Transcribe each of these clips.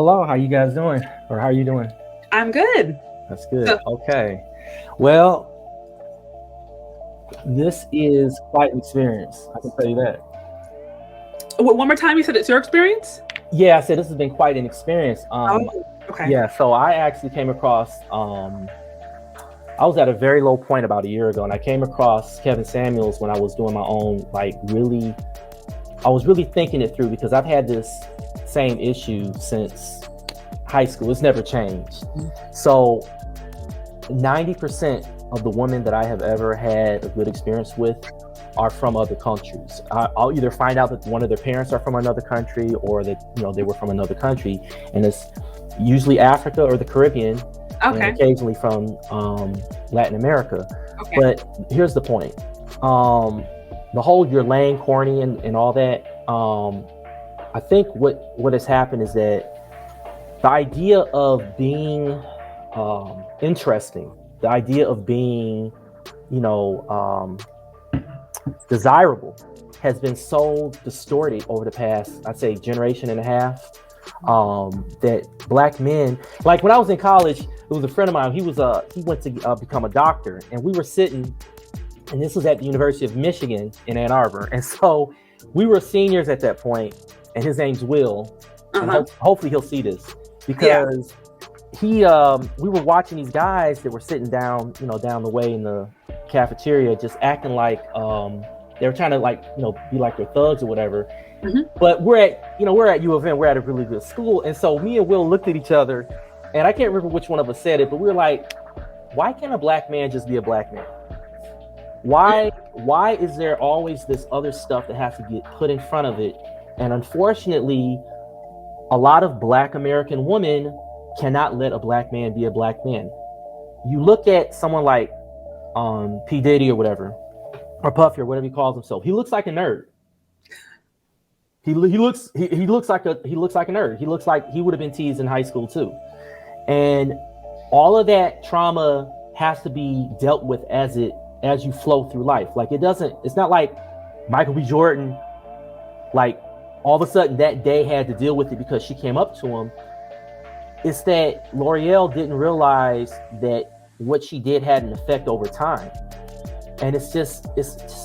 Hello, how you guys doing? Or how are you doing? I'm good. That's good. So, Okay. Well, this is quite an experience. I can tell you that. one more time, you said it's your experience? Yeah, I said this has been quite an experience. Oh, okay. Yeah, so I actually came across I was at a very low point about a year ago, and I came across Kevin Samuels when I was doing my own I was really thinking it through because I've had this same issue since high school. It's never changed. So 90% of the women that I have ever had a good experience with are from other countries. I'll either find out that one of their parents are from another country, or that they were from another country, and it's usually Africa or the Caribbean, and Okay. occasionally from Latin America. Okay. But here's the point: the whole "you're lame, corny," and all that. I think what has happened is that the idea of being interesting, the idea of being, desirable, has been so distorted over the past, I'd say, generation and a half. That black men, like when I was in college, it was a friend of mine. He went to become a doctor, and we were sitting, and this was at the University of Michigan in Ann Arbor, and so we were seniors at that point, and his name's Will, and hopefully he'll see this because we were watching these guys that were sitting down, down the way in the cafeteria, just acting like they were trying to be like their thugs or whatever. But we're at U of M, we're at a really good school, and so me and Will looked at each other, and I can't remember which one of us said it, but we were like, why can't a black man just be a black man? Why is there always this other stuff that has to get put in front of it? And unfortunately, a lot of black American women cannot let a black man be a black man. You look at someone like P. Diddy or whatever, or Puffy or whatever he calls himself. He looks like a nerd. He looks like a nerd. He looks like he would have been teased in high school too. And all of that trauma has to be dealt with as you flow through life. Like it's not like Michael B. Jordan, like all of a sudden that day had to deal with it because she came up to him. It's that L'Oreal didn't realize that what she did had an effect over time. And it's just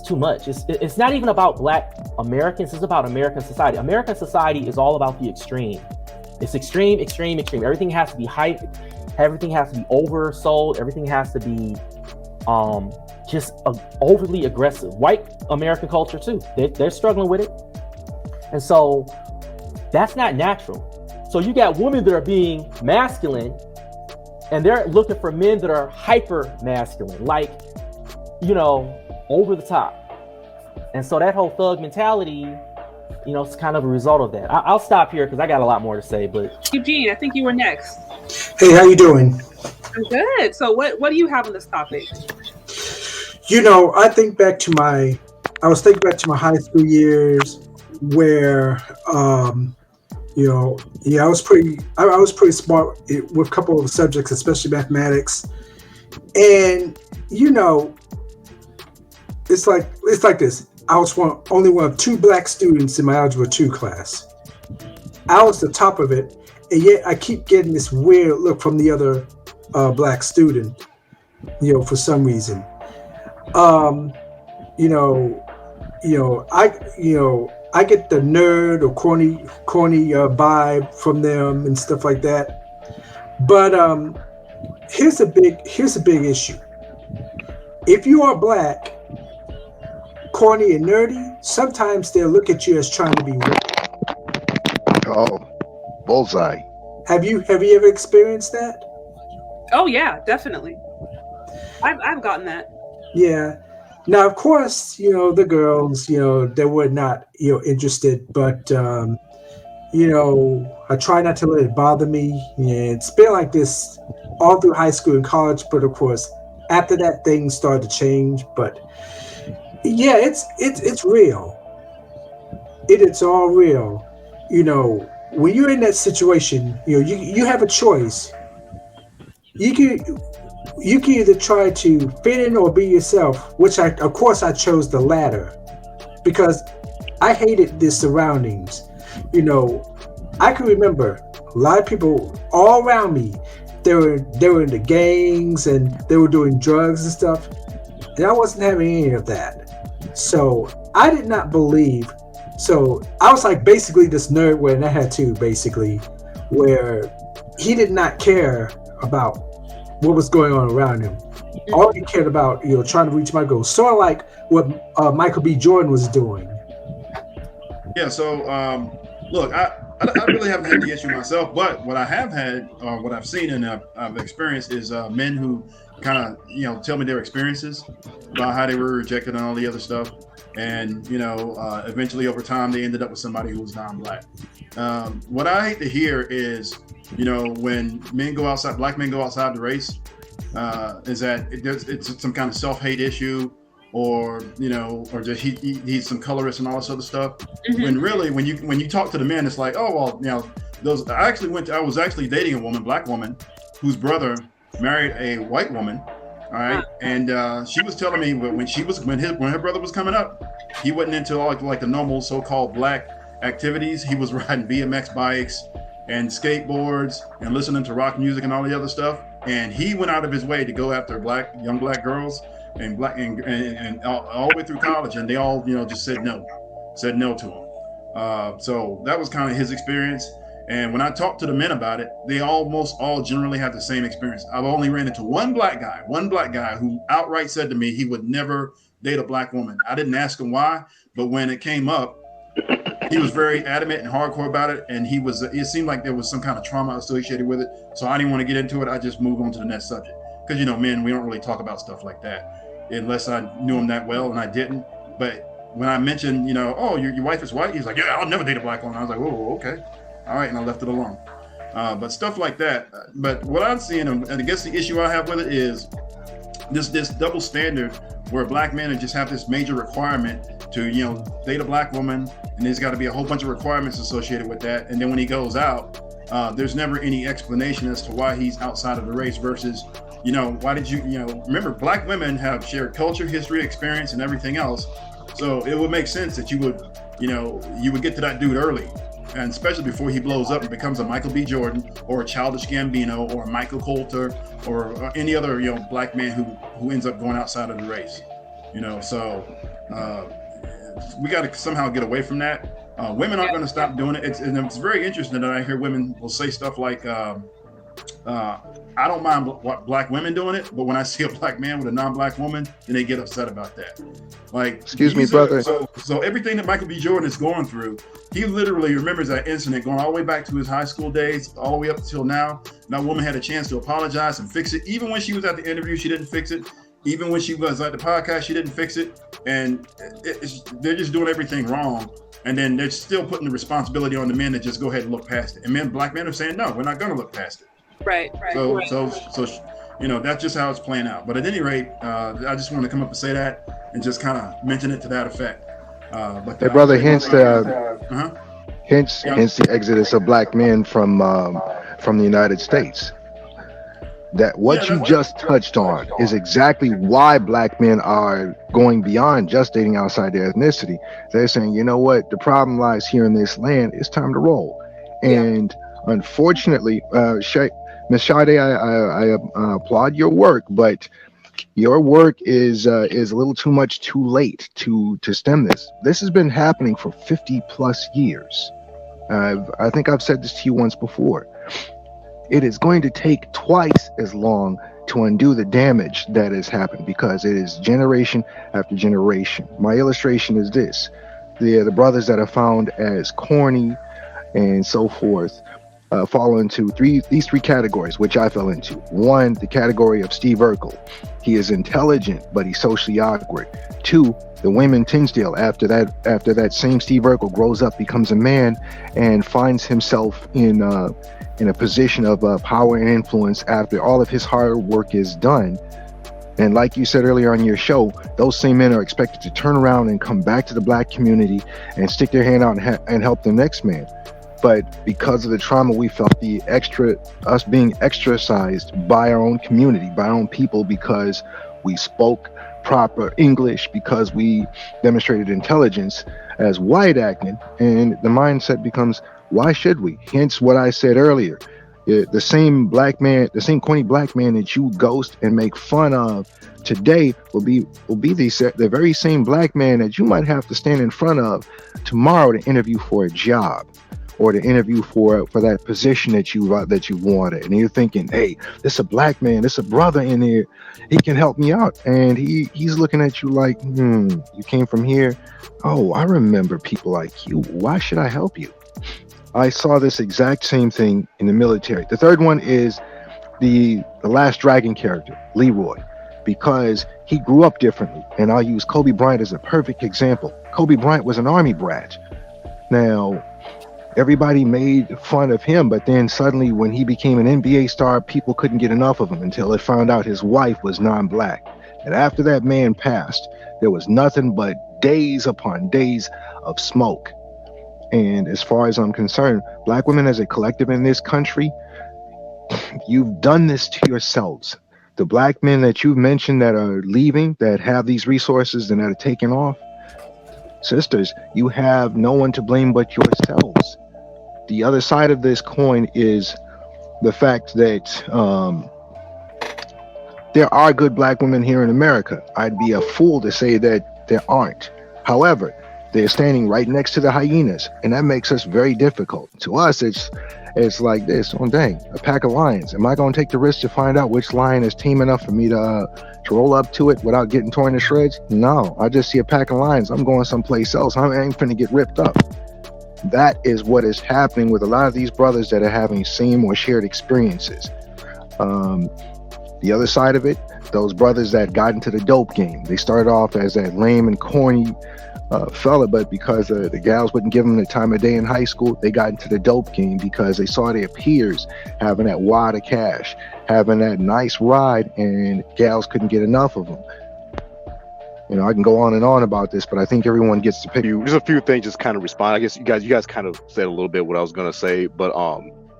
too much. It's not even about black Americans, it's about American society. American society is all about the extreme. It's extreme, extreme, extreme. Everything has to be hyped, everything has to be oversold, everything has to be just overly aggressive. White American culture too, they're struggling with it. And so that's not natural. So you got women that are being masculine, and they're looking for men that are hyper masculine, like, over the top. And so that whole thug mentality, it's kind of a result of that. I'll stop here because I got a lot more to say. But Eugene, I think you were next. Hey, how you doing? I'm good. So what do you have on this topic? I think back to I was thinking back to my high school years where, I was pretty smart with a couple of subjects, especially mathematics. And, it's like this. I was only one of two black students in my Algebra 2 class. I was the top of it, and yet I keep getting this weird look from the other black student, for some reason. I get the nerd or corny vibe from them and stuff like that. But here's a big issue. If you are black, corny and nerdy, sometimes they'll look at you as trying to be rich. Oh, bullseye. Have you ever experienced that? Oh yeah, definitely. I've gotten that. Yeah. Now, of course, the girls, they were not, interested, but, I try not to let it bother me. And it's been like this all through high school and college, but of course, after that, things started to change. But yeah, it's real. It's all real. When you're in that situation, you have a choice. You can either try to fit in or be yourself, which I chose the latter because I hated the surroundings. I can remember a lot of people all around me. They were in the gangs and they were doing drugs and stuff, and I wasn't having any of that. So I did not believe. So I was like basically this nerd wearing a tattoo, basically, where he did not care about what was going on around him. All he cared about, trying to reach my goals. Sort of like what Michael B. Jordan was doing. Yeah. So look, I really haven't had the issue myself, but what I have had, what I've seen and I've experienced is men who kind of tell me their experiences about how they were rejected and all the other stuff. And eventually over time they ended up with somebody who was non-black. What I hate to hear is when men go outside, black men go outside the race, is that it's some kind of self-hate issue, or or just he's some colorist and all this other stuff. When really when you talk to the men, it's like, oh well, I was actually dating a woman, black woman, whose brother married a white woman. All right, and she was telling me when her brother was coming up, he wasn't into all like the normal so-called black activities. He was riding BMX bikes and skateboards and listening to rock music and all the other stuff. And he went out of his way to go after young black girls and all the way through college, and they all just said no to him. So that was kind of his experience. And when I talked to the men about it, they almost all generally have the same experience. I've only ran into one black guy who outright said to me he would never date a black woman. I didn't ask him why, but when it came up, he was very adamant and hardcore about it. And it seemed like there was some kind of trauma associated with it. So I didn't want to get into it. I just moved on to the next subject. Because, men, we don't really talk about stuff like that unless I knew him that well, and I didn't. But when I mentioned, oh, your wife is white, he's like, yeah, I'll never date a black woman. I was like, oh, okay. All right, and I left it alone. But stuff like that. But what I'm seeing, and I guess the issue I have with it is this double standard where black men just have this major requirement to, date a black woman, and there's got to be a whole bunch of requirements associated with that. And then when he goes out, there's never any explanation as to why he's outside of the race versus, why did you, remember, black women have shared culture, history, experience, and everything else. So it would make sense that you would get to that dude early. And especially before he blows up and becomes a Michael B. Jordan or a Childish Gambino or a Michael Coulter or any other black man who ends up going outside of the race. So we got to somehow get away from that. Women aren't going to stop doing it. It's very interesting that I hear women will say stuff like, I don't mind black women doing it, but when I see a black man with a non-black woman, then they get upset about that. Like, excuse me, brother. So everything that Michael B. Jordan is going through, he literally remembers that incident going all the way back to his high school days, all the way up until now. That woman had a chance to apologize and fix it. Even when she was at the interview, she didn't fix it. Even when she was at the podcast, she didn't fix it. And they're just doing everything wrong. And then they're still putting the responsibility on the men to just go ahead and look past it. And black men are saying, no, we're not going to look past it. Right. So that's just how it's playing out. But at any rate, I just want to come up and say that and just kind of mention it to that effect. Hey, brother, hence the exodus of black men from the United States. That what you just touched on is exactly why black men are going beyond just dating outside their ethnicity. They're saying, you know what, the problem lies here in this land. It's time to roll. And unfortunately, Ms. Chardé, I applaud your work, but your work is a little too much too late to stem this. This has been happening for 50 plus years. I think I've said this to you once before. It is going to take twice as long to undo the damage that has happened because it is generation after generation. My illustration is this. The brothers that are found as corny and so forth fall into these three categories, which I fell into. One, the category of Steve Urkel. He is intelligent, but he's socially awkward. Two, the Wayman Tinsdale. After that same Steve Urkel grows up, becomes a man, and finds himself in a position of power and influence after all of his hard work is done. And like you said earlier on your show, those same men are expected to turn around and come back to the black community and stick their hand out and help the next man. But because of the trauma we felt, us being extracized by our own community, by our own people, because we spoke proper English, because we demonstrated intelligence as white acting, and the mindset becomes, Why should we? Hence what I said earlier. The same black man, the same corny black man that you ghost and make fun of today will be the very same black man that you might have to stand in front of tomorrow to interview for a job or to interview for that position that you wanted. And you're thinking, hey, this a black man, this a brother in here, he can help me out. And he's looking at you like, you came from here. Oh, I remember people like you. Why should I help you? I saw this exact same thing in the military. The third one is the Last Dragon character, Leroy, because he grew up differently. And I'll use Kobe Bryant as a perfect example. Kobe Bryant was an Army brat. Now, everybody made fun of him, but then suddenly when he became an NBA star, people couldn't get enough of him until they found out his wife was non-black. And after that man passed, there was nothing but days upon days of smoke. And as far as I'm concerned, black women as a collective in this country, you've done this to yourselves. The black men that you've mentioned that are leaving, that have these resources and that are taking off, sisters, you have no one to blame but yourselves. The other side of this coin is the fact that there are good black women here in America. I'd be a fool to say that there aren't. However, they're standing right next to the hyenas, and that makes us very difficult. To us, it's like this. Oh, dang, a pack of lions. Am I going to take the risk to find out which lion is tame enough for me to roll up to it without getting torn to shreds? No, I just see a pack of lions. I'm going someplace else. I ain't finna get ripped up. That is what is happening with a lot of these brothers that are having same or shared experiences. The other side of it, those brothers that got into the dope game, they started off as that lame and corny fella, but because the gals wouldn't give them the time of day in high school, they got into the dope game because they saw their peers having that wad of cash, having that nice ride, and gals couldn't get enough of them. You know, I can go on and on about this, but I think everyone gets to pick. There's a few things just kind of respond. I guess you guys kind of said a little bit what I was gonna say, but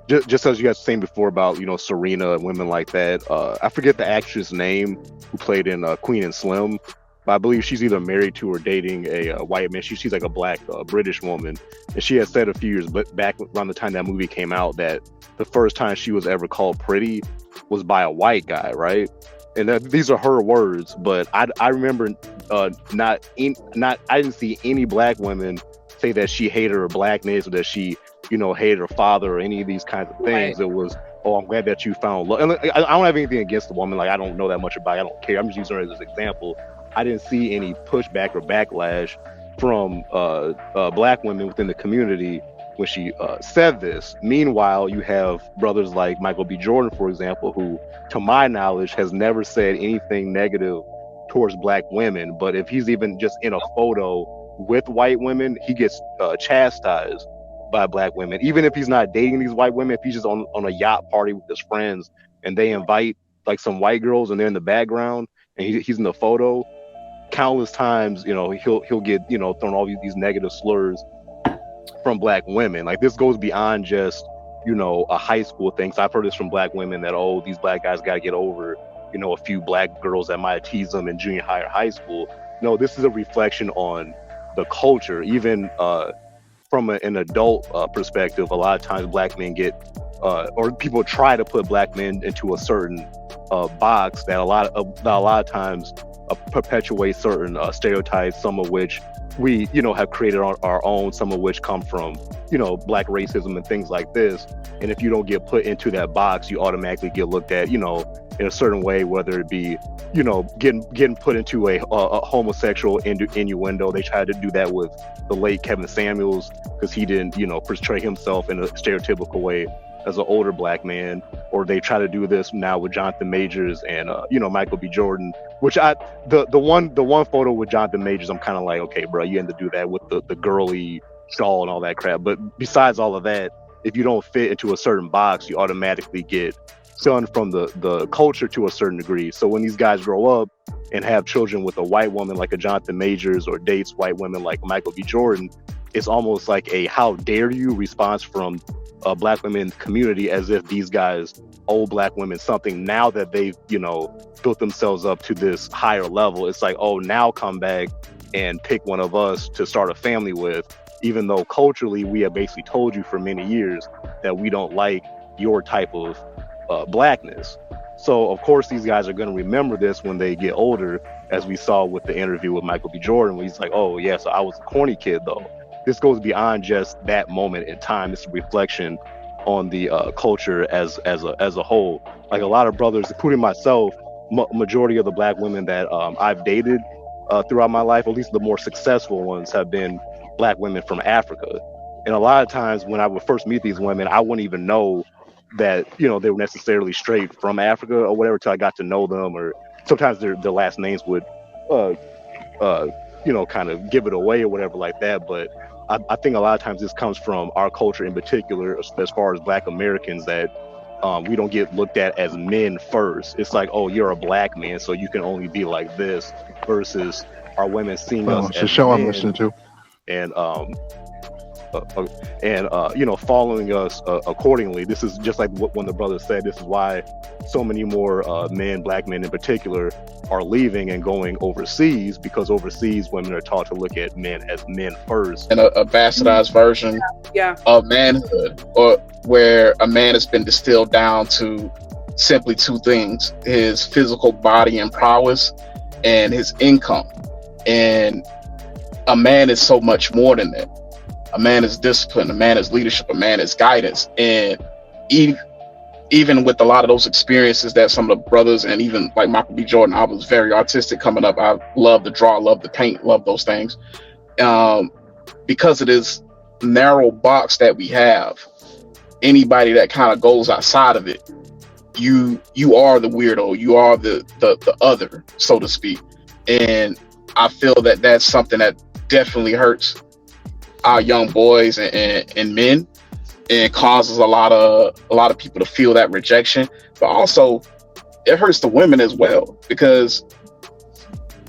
just as you guys were saying before about, you know, Serena and women like that, I forget the actress name who played in Queen and Slim, but I believe she's either married to or dating a white man. She's like a black British woman, and she had said a few years back around the time that movie came out that the first time she was ever called pretty was by a white guy, right? And these are her words, but I remember I didn't see any black women say that she hated her blackness or that she, you know, hated her father or any of these kinds of things. Right. It was, oh, I'm glad that you found love. And I don't have anything against the woman. Like, I don't know that much about it. I don't care. I'm just using her as an example. I didn't see any pushback or backlash from black women within the community when she said this. Meanwhile, you have brothers like Michael B. Jordan, for example, who, to my knowledge, has never said anything negative towards black women. But if he's even just in a photo with white women, he gets chastised by black women. Even if he's not dating these white women, if he's just on a yacht party with his friends and they invite like some white girls and they're in the background and he's in the photo, countless times, you know, he'll get, you know, thrown all these negative slurs from black women. Like, this goes beyond just, you know, a high school thing. So I've heard this from black women that, oh, these black guys got to get over, you know, a few black girls that might tease them in junior high or high school. No, this is a reflection on the culture. Even from an adult perspective, a lot of times black men get, or people try to put black men into a certain box that a lot of times perpetuate certain stereotypes, some of which we, you know, have created on our own, some of which come from, you know, black racism and things like this. And if you don't get put into that box, you automatically get looked at, you know, in a certain way, whether it be, you know, getting put into a homosexual innuendo. They tried to do that with the late Kevin Samuels because he didn't, you know, portray himself in a stereotypical way as an older black man. Or they try to do this now with Jonathan Majors and you know, Michael B. Jordan, which the one photo with Jonathan Majors, I'm kind of like, okay, bro, you had to do that with the girly shawl and all that crap. But besides all of that, if you don't fit into a certain box, you automatically get shunned from the culture to a certain degree. So when these guys grow up and have children with a white woman like a Jonathan Majors or dates white women like Michael B. Jordan, it's almost like a how dare you response from black women in the community, as if these guys owe black women something now that they've, you know, built themselves up to this higher level. It's like, oh, now come back and pick one of us to start a family with. even though culturally we have basically told you for many years that we don't like your type of blackness. So of course these guys are going to remember this when they get older, as we saw with the interview with Michael B. Jordan, where he's like, oh yeah, so I was a corny kid though. This goes beyond just that moment in time. It's a reflection on the culture as a whole. Like a lot of brothers, including myself, majority of the black women that I've dated throughout my life, at least the more successful ones, have been black women from Africa. And a lot of times when I would first meet these women, I wouldn't even know that, you know, they were necessarily straight from Africa or whatever till I got to know them, or sometimes their last names would you know, kind of give it away or whatever like that. But I think a lot of times this comes from our culture in particular, as far as black Americans, that we don't get looked at as men first. It's like, oh, you're a black man, so you can only be like this, versus our women seeing us It's a as show men, I'm listening to. and you know, following us accordingly. This is just like when the brother said, this is why so many more black men in particular, are leaving and going overseas, because overseas women are taught to look at men as men first. And a bastardized version of manhood, or where a man has been distilled down to simply two things: his physical body and prowess and his income. And a man is so much more than that. A man is discipline, a man is leadership, a man is guidance. And even with a lot of those experiences that some of the brothers, and even like Michael B. Jordan, I was very artistic coming up. I love to draw, love to paint, love those things. Because of this narrow box that we have, anybody that kind of goes outside of it, you are the weirdo, you are the other, so to speak. And I feel that that's something that definitely hurts our young boys and men, and causes a lot of people to feel that rejection. But also it hurts the women as well, because,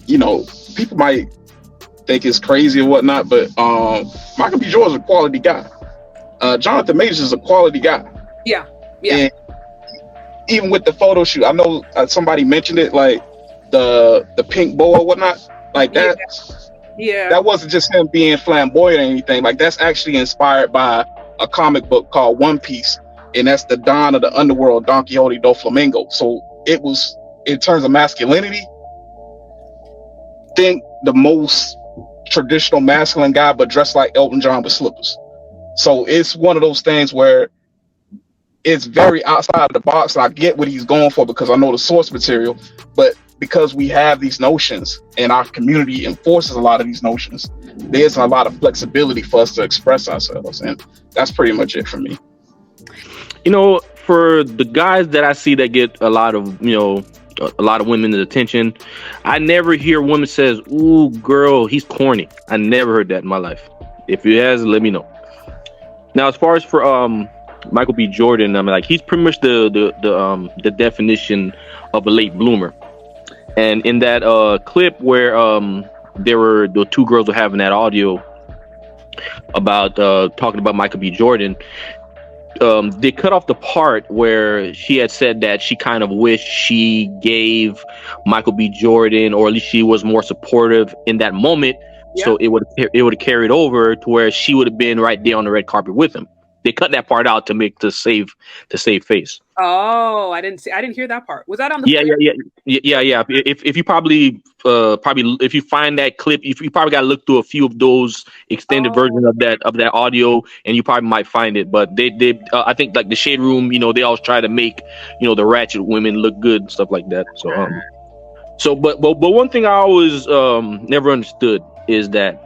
you know, people might think it's crazy or whatnot, but Michael B. Jordan is a quality guy. Jonathan Majors is a quality guy. Yeah. And even with the photo shoot, I know somebody mentioned it, like the pink bow or whatnot, like that. Yeah. That wasn't just him being flamboyant or anything. Like, that's actually inspired by a comic book called One Piece, and that's the Don of the underworld, Don Quixote do Flamengo. So it was, in terms of masculinity, think the most traditional masculine guy, but dressed like Elton John with slippers. So it's one of those things where it's very outside of the box, and I get what he's going for because I know the source material, but because we have these notions and our community enforces a lot of these notions, there's a lot of flexibility for us to express ourselves. And that's pretty much it for me. You know, for the guys that I see that get a lot of, you know, a lot of women's attention, I never hear a woman says, "Ooh, girl, he's corny." I never heard that in my life. If it has, let me know. Now, as far as for Michael B. Jordan, I mean, like, he's pretty much the definition of a late bloomer. And in that clip where there were the two girls were having that audio about talking about Michael B. Jordan, they cut off the part where she had said that she kind of wished she gave Michael B. Jordan, or at least she was more supportive in that moment. Yeah. So it would have carried over to where she would have been right there on the red carpet with him. They cut that part out to make to save face. Oh, I didn't hear that part. Was that on the Yeah. If you probably if you find that clip, you probably got to look through a few of those extended versions of that audio, and you probably might find it. But they I think, like the Shade Room, you know, they always try to make, you know, the ratchet women look good and stuff like that. So but one thing I always never understood is that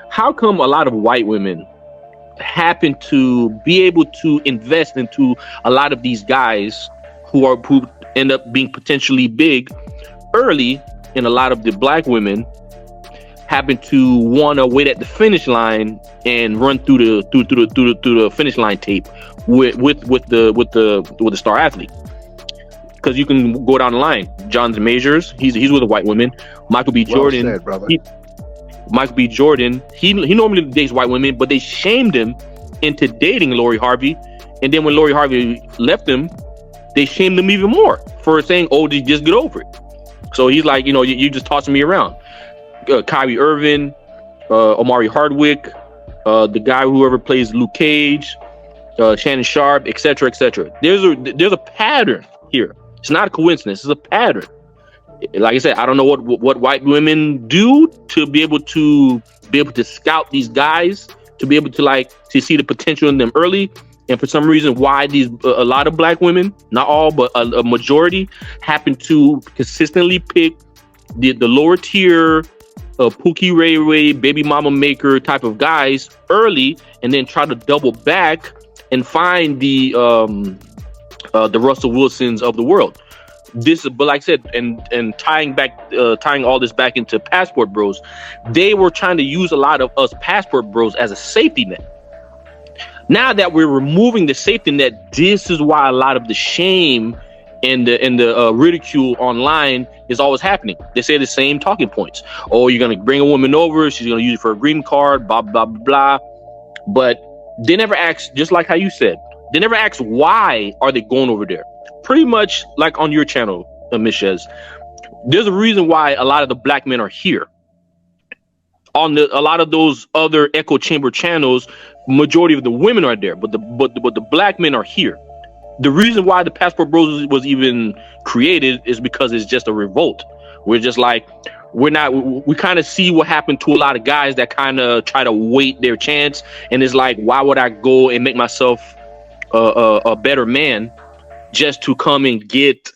how come a lot of white women happen to be able to invest into a lot of these guys who end up being potentially big early, and a lot of the black women happen to want to wait at the finish line and run through the finish line tape with the star athlete. Because you can go down the line. Jonathan Majors, he's with a white woman. Michael B. Jordan, well said, brother. Michael B. Jordan, he normally dates white women, but they shamed him into dating Lori Harvey. And then when Lori Harvey left him, they shamed him even more for saying, "Oh, just get over it." So he's like, you know, you just tossing me around. Kyrie Irving, Omari Hardwick, the guy whoever plays Luke Cage, Shannon Sharp, etc., etc. There's a pattern here. It's not a coincidence. It's a pattern. Like I said, I don't know what white women do to be able to scout these guys, to be able to see the potential in them early. And for some reason, why a lot of black women, not all, but a majority, happen to consistently pick the lower tier Pookie Ray, baby mama maker type of guys early, and then try to double back and find the Russell Wilsons of the world. But like I said, and tying all this back into Passport Bros, they were trying to use a lot of us Passport Bros as a safety net. Now that we're removing the safety net, this is why a lot of the shame and the ridicule online is always happening. They say the same talking points. Oh, you're gonna bring a woman over, she's gonna use it for a green card, blah blah blah. But they never ask, just like how you said, they never ask why are they going over there. Pretty much like on your channel, Miss Chez, there's a reason why a lot of the black men are here. On a lot of those other echo chamber channels, majority of the women are there, but the black men are here. The reason why the Passport Bros was even created is because it's just a revolt. We're just like, we kind of see what happened to a lot of guys that kind of try to wait their chance, and it's like, why would I go and make myself a better man just to come and get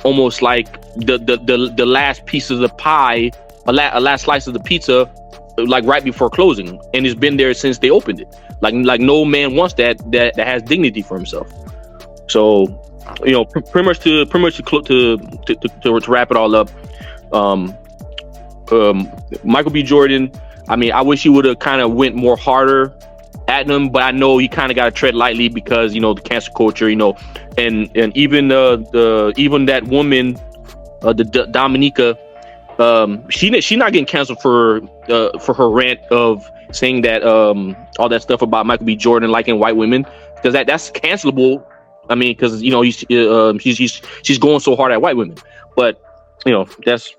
almost like the last piece of the pie, a last slice of the pizza, like right before closing, and it's been there since they opened it. Like no man wants that has dignity for himself. So, you know, pretty much to wrap it all up, Michael B. Jordan, I mean, I wish he would have kind of went more harder at them, but I know he kind of got to tread lightly because, you know, the cancel culture, you know, and even even that woman, the Dominica, she not getting canceled for her rant of saying that all that stuff about Michael B. Jordan liking white women, because that's cancelable. I mean, because, you know, she's going so hard at white women, but, you know, that's.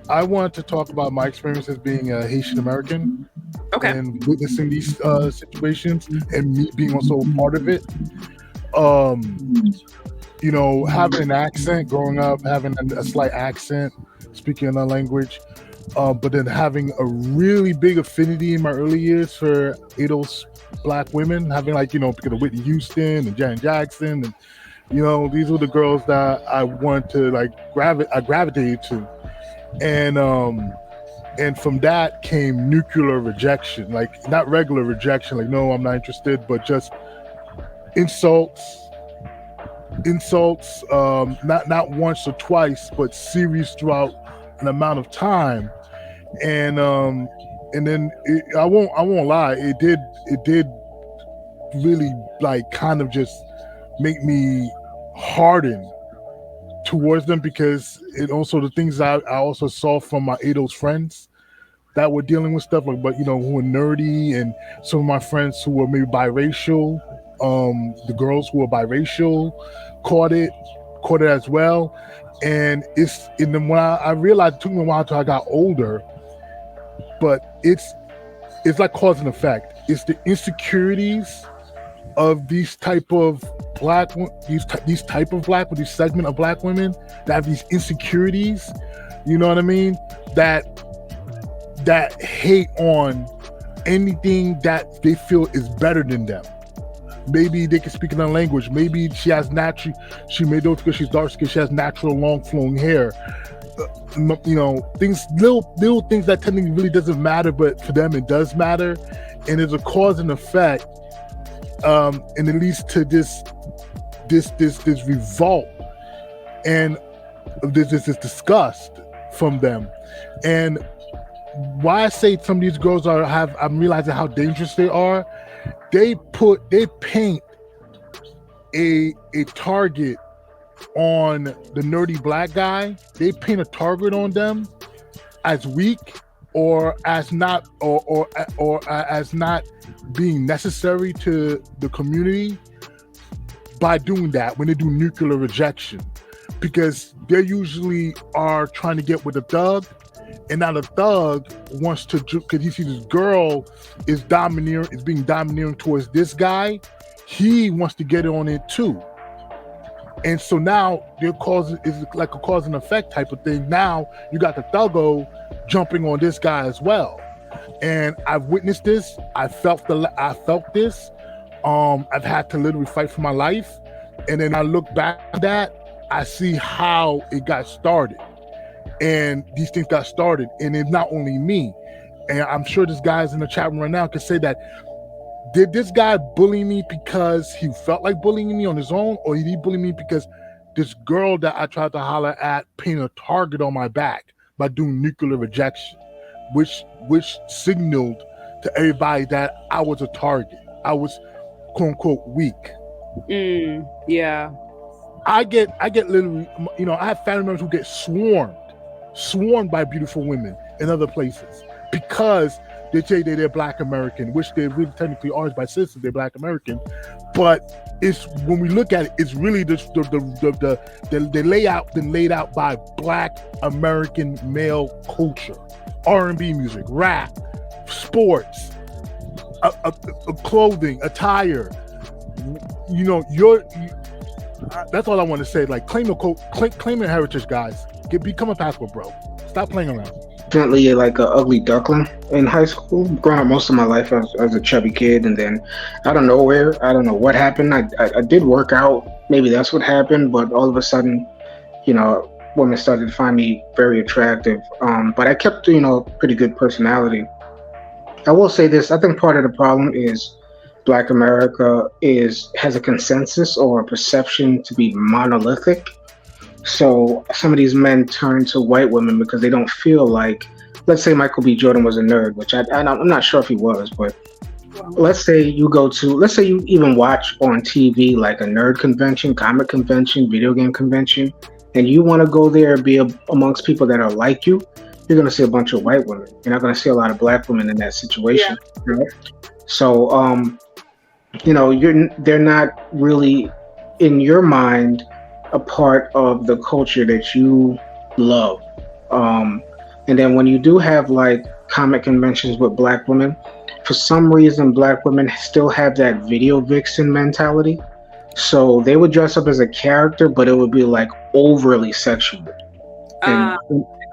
I wanted to talk about my experience as being a Haitian American, and witnessing these situations, and me being also a part of it. You know, having an accent growing up, having a slight accent, speaking another language, but then having a really big affinity in my early years for those black women, having, like, you know, because of Whitney Houston and Janet Jackson, and, you know, these were the girls that I wanted to, like, I gravitated to. And from that came nuclear rejection, like not regular rejection, like, no, I'm not interested, but just insults, not once or twice, but series throughout an amount of time. And then I won't lie, it did really, like, kind of just make me harden towards them, because it also, the things I also saw from my ADOS friends that were dealing with stuff like, but, you know, who were nerdy, and some of my friends who were maybe biracial, the girls who were biracial caught it as well. And when I realized, it took me a while until I got older, but it's like cause and effect. It's the insecurities of these type of black, these segment of black women that have these insecurities, you know what I mean, that hate on anything that they feel is better than them. Maybe they can speak another language. Maybe she made those because she's dark skinned, she has natural long flowing hair. You know, little things that technically really doesn't matter, but for them it does matter. And there's a cause and effect. And it leads to this revolt and this disgust from them. And why I say some of these girls I'm realizing how dangerous they are. They paint a target on the nerdy black guy. They paint a target on them as weak, or as not, or as not being necessary to the community by doing that when they do nuclear rejection, because they usually are trying to get with a thug, And now the thug wants to, because he sees this girl is being domineering towards this guy. He wants to get on it too. And so now it's like a cause and effect type of thing. Now you got the thuggo jumping on this guy as well. And I've witnessed this. I felt this. I've had to literally fight for my life. And then I look back at that, I see how it got started. And these things got started. And it's not only me. And I'm sure this guy's in the chat room right now can say that, did this guy bully me because he felt like bullying me on his own? Or did he bully me because this girl that I tried to holler at painted a target on my back by doing nuclear rejection, which signaled to everybody that I was a target. I was quote unquote weak. Yeah. I get literally, I have family members who get swarmed by beautiful women in other places because they say they're Black American, which they really technically are by citizens, they're Black American. But it's, when we look at it, it's really the layout been laid out by Black American male culture, R&B music, rap, sports, clothing, attire. That's all I want to say. Like, claim your heritage, guys. Become a passport, bro. Stop playing around. Definitely like an ugly duckling in high school. Growing up most of my life as a chubby kid, and then out of nowhere, I don't know what happened. I did work out. Maybe that's what happened. But all of a sudden, women started to find me very attractive. But I kept, pretty good personality. I will say this. I think part of the problem is Black America has a consensus or a perception to be monolithic. So some of these men turn to white women because they don't feel like, let's say Michael B. Jordan was a nerd, which I'm not sure if he was, but let's say you even watch on TV like a nerd convention, comic convention, video game convention, and you want to go there and be amongst people that are like you, you're going to see a bunch of white women. You're not going to see a lot of Black women in that situation. Yeah. Right? So, they're not really, in your mind, a part of the culture that you love. And then when you do have like comic conventions with Black women, for some reason Black women still have that video vixen mentality. So they would dress up as a character, but it would be like overly sexual. And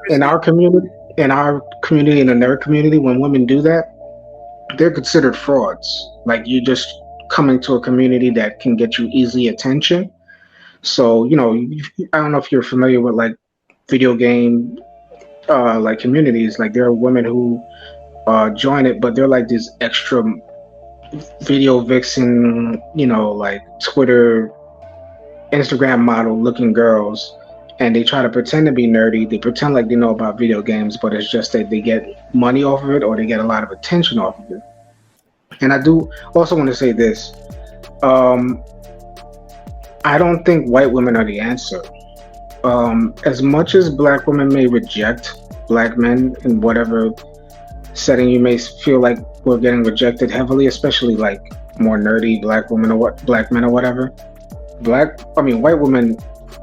in our community, in the nerd community, when women do that, they're considered frauds. Like, you just coming to a community that can get you easy attention. So, I don't know if you're familiar with like video game like communities. Like, there are women who join it, but they're like these extra video vixen, like Twitter, Instagram model looking girls, and they try to pretend to be nerdy. They pretend like they know about video games, but it's just that they get money off of it, or they get a lot of attention off of it. And I do also want to say this. I don't think white women are the answer. As much as Black women may reject Black men in whatever setting you may feel like we're getting rejected heavily, especially like more nerdy Black women or Black men or whatever. White women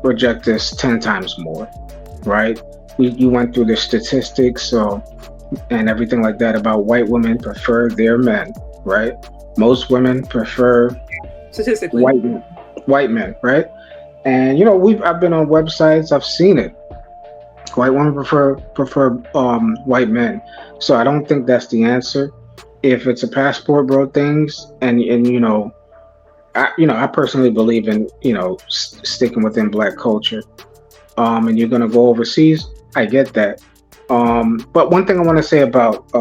reject us 10 times more, right? You went through the statistics and everything like that about white women prefer their men, right? Most women prefer statistically white men, right? And I've been on websites, I've seen it. White women prefer white men. So I don't think that's the answer. If it's a passport bro things, and I personally believe in sticking within Black culture. And you're gonna go overseas, I get that. But one thing I want to say about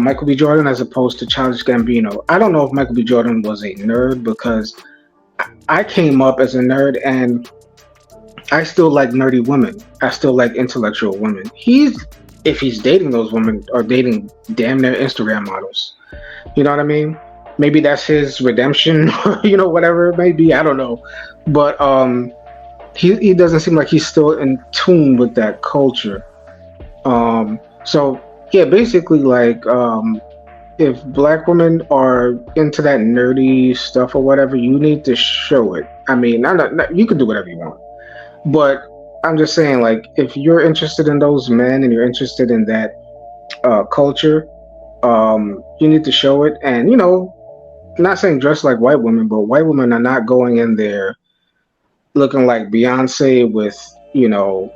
Michael B. Jordan as opposed to Childish Gambino, I don't know if Michael B. Jordan was a nerd, because I came up as a nerd and I still like nerdy women. I still like intellectual women. If he's dating those women, or dating damn near Instagram models. You know what I mean? Maybe that's his redemption, whatever it may be. I don't know. But he doesn't seem like he's still in tune with that culture. So yeah, basically, like, if Black women are into that nerdy stuff or whatever, you need to show it. I mean, you can do whatever you want, but I'm just saying, like, if you're interested in those men and you're interested in that culture, you need to show it. And, you know, not saying dress like white women, but white women are not going in there looking like Beyonce with, you know,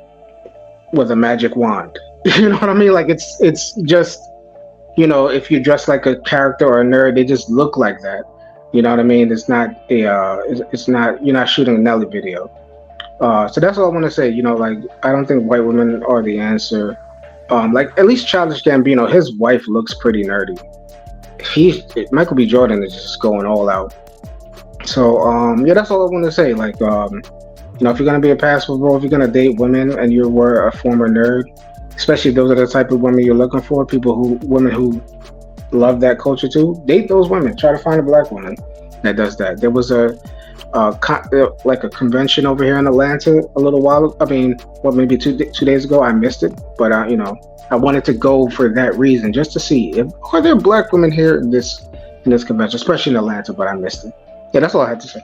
with a magic wand. You know what I mean? Like, it's just, you know, if you dress like a character or a nerd, they just look like that. You know what I mean? It's not it's not, you're not shooting a Nelly video. So that's all I want to say. You know, like, I don't think white women are the answer. Like, at least Childish Gambino, his wife looks pretty nerdy. Michael B. Jordan is just going all out. So yeah, that's all I want to say. Like, you know, if you're gonna be a passive role, if you're gonna date women and you were a former nerd, especially if those are the type of women you're looking for, women who love that culture too, date those women. Try to find a black woman that does that. There was like a convention over here in Atlanta a little while. I mean, maybe two days ago. I missed it, but you know, I wanted to go for that reason, just to see are there black women here in this convention, especially in Atlanta. But I missed it. Yeah, that's all I had to say.